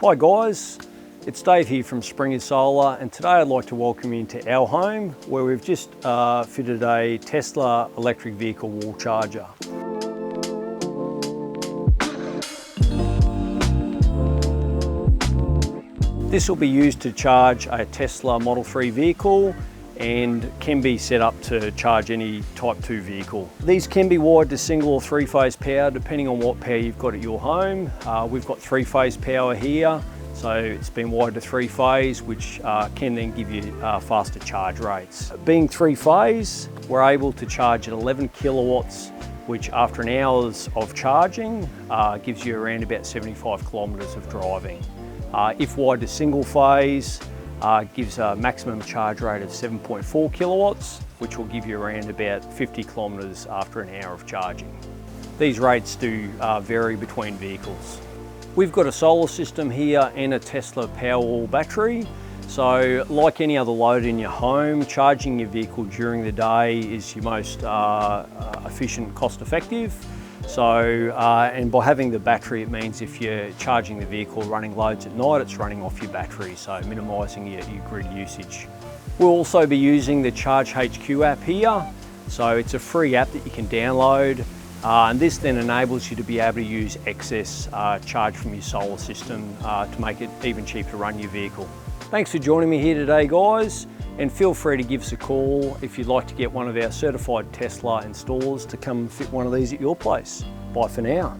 Hi guys, it's Dave here from Springer Solar, and today I'd like to welcome you into our home where we've just fitted a Tesla electric vehicle wall charger. This will be used to charge a Tesla Model 3 vehicle and can be set up to charge any Type 2 vehicle. These can be wired to single or three-phase power depending on what power you've got at your home. We've got three-phase power here, so it's been wired to three-phase, which can then give you faster charge rates. Being three-phase, we're able to charge at 11 kilowatts, which after an hour's of charging gives you around about 75 kilometres of driving. If wired to single phase, gives a maximum charge rate of 7.4 kilowatts, which will give you around about 50 kilometres after an hour of charging. These rates do vary between vehicles. We've got a solar system here and a Tesla Powerwall battery. So like any other load in your home, charging your vehicle during the day is your most efficient, cost effective. So, and by having the battery, it means if you're charging the vehicle running loads at night, it's running off your battery, so minimising your grid usage. We'll also be using the Charge HQ app here. So it's a free app that you can download, and this then enables you to be able to use excess charge from your solar system to make it even cheaper to run your vehicle. Thanks for joining me here today, guys. And feel free to give us a call if you'd like to get one of our certified Tesla installers to come fit one of these at your place. Bye for now.